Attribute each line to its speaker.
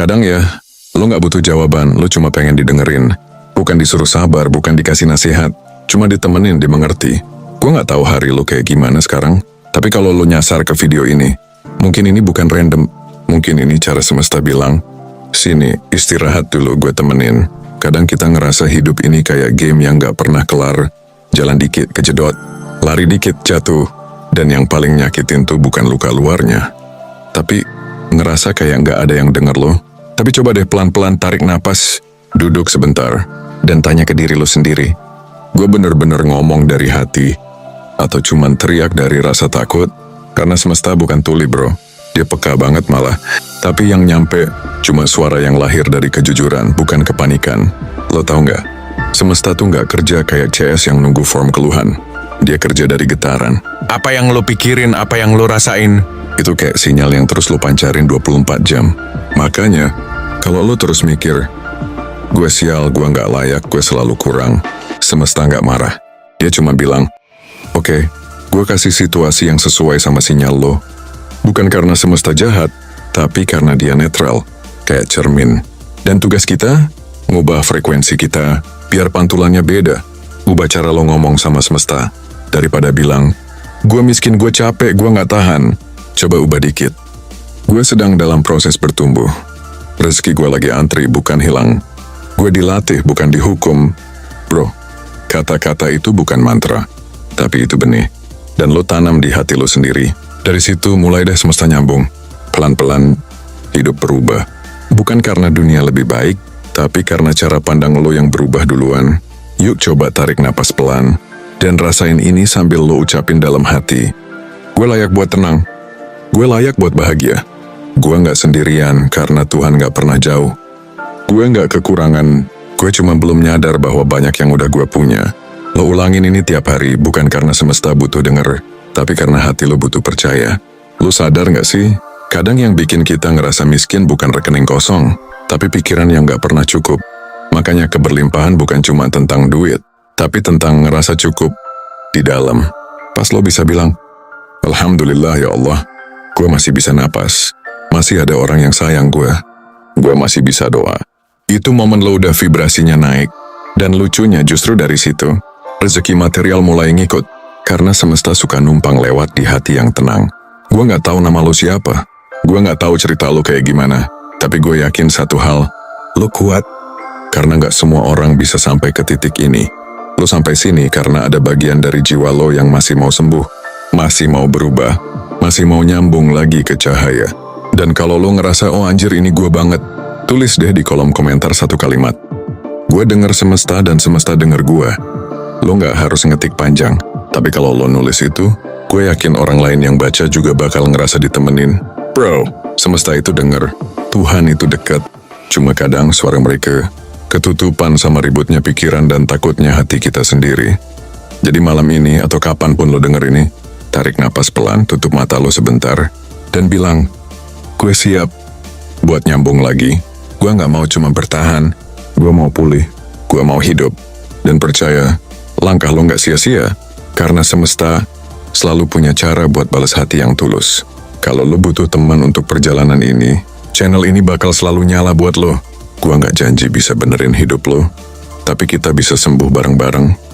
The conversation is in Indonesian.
Speaker 1: Kadang ya, lo gak butuh jawaban, lo cuma pengen didengerin. Bukan disuruh sabar, bukan dikasih nasihat. Cuma ditemenin, dimengerti. Gue gak tahu hari lo kayak gimana sekarang, tapi kalau lo nyasar ke video ini, mungkin ini bukan random. Mungkin ini cara semesta bilang, sini, istirahat dulu, gue temenin. Kadang kita ngerasa hidup ini kayak game yang gak pernah kelar. Jalan dikit, kejedot. Lari dikit, jatuh. Dan yang paling nyakitin tuh bukan luka luarnya. Tapi, ngerasa kayak gak ada yang denger lo. Tapi coba deh pelan-pelan tarik napas, duduk sebentar, dan tanya ke diri lo sendiri. Gue bener-bener ngomong dari hati, atau cuman teriak dari rasa takut? Karena semesta bukan tuli bro, dia peka banget malah. Tapi yang nyampe cuma suara yang lahir dari kejujuran, bukan kepanikan. Lo tau nggak? Semesta tuh nggak kerja kayak CS yang nunggu form keluhan. Dia kerja dari getaran. Apa yang lo pikirin, apa yang lo rasain, itu kayak sinyal yang terus lo pancarin 24 jam. Makanya, kalau lo terus mikir, gue sial, gue nggak layak, gue selalu kurang, semesta nggak marah. Dia cuma bilang, oke, gue kasih situasi yang sesuai sama sinyal lo. Bukan karena semesta jahat, tapi karena dia netral, kayak cermin. Dan tugas kita, ngubah frekuensi kita, biar pantulannya beda. Ubah cara lo ngomong sama semesta. Daripada bilang, gue miskin, gue capek, gue nggak tahan. Coba ubah dikit. Gue sedang dalam proses bertumbuh. Rezeki gue lagi antri, bukan hilang. Gue dilatih, bukan dihukum. Bro, kata-kata itu bukan mantra, tapi itu benih. Dan lo tanam di hati lo sendiri. Dari situ mulai deh semesta nyambung. Pelan-pelan, hidup berubah. Bukan karena dunia lebih baik, tapi karena cara pandang lo yang berubah duluan. Yuk coba tarik napas pelan, dan rasain ini sambil lo ucapin dalam hati. Gue layak buat tenang. Gue layak buat bahagia. Gue gak sendirian karena Tuhan gak pernah jauh. Gue gak kekurangan, gue cuma belum nyadar bahwa banyak yang udah gue punya. Lo ulangin ini tiap hari, bukan karena semesta butuh denger, tapi karena hati lo butuh percaya. Lo sadar gak sih? Kadang yang bikin kita ngerasa miskin bukan rekening kosong, tapi pikiran yang gak pernah cukup. Makanya keberlimpahan bukan cuma tentang duit, tapi tentang ngerasa cukup di dalam. Pas lo bisa bilang, Alhamdulillah ya Allah, gue masih bisa napas. Masih ada orang yang sayang gue masih bisa doa. Itu momen lo udah vibrasinya naik. Dan lucunya justru dari situ, rezeki material mulai ngikut. Karena semesta suka numpang lewat di hati yang tenang. Gue gak tahu nama lo siapa. Gue gak tahu cerita lo kayak gimana. Tapi gue yakin satu hal, lo kuat. Karena gak semua orang bisa sampai ke titik ini. Lo sampai sini karena ada bagian dari jiwa lo yang masih mau sembuh. Masih mau berubah. Masih mau nyambung lagi ke cahaya. Dan kalau lo ngerasa, oh anjir ini gue banget, tulis deh di kolom komentar satu kalimat. Gue denger semesta dan semesta denger gue. Lo gak harus ngetik panjang, tapi kalau lo nulis itu, gue yakin orang lain yang baca juga bakal ngerasa ditemenin. Bro, semesta itu denger, Tuhan itu dekat. Cuma kadang suara mereka ketutupan sama ributnya pikiran dan takutnya hati kita sendiri. Jadi malam ini atau kapanpun lo denger ini, tarik napas pelan, tutup mata lo sebentar, dan bilang, gue siap buat nyambung lagi. Gue gak mau cuma bertahan. Gue mau pulih. Gue mau hidup. Dan percaya, langkah lo gak sia-sia. Karena semesta selalu punya cara buat balas hati yang tulus. Kalau lo butuh teman untuk perjalanan ini, channel ini bakal selalu nyala buat lo. Gue gak janji bisa benerin hidup lo, tapi kita bisa sembuh bareng-bareng.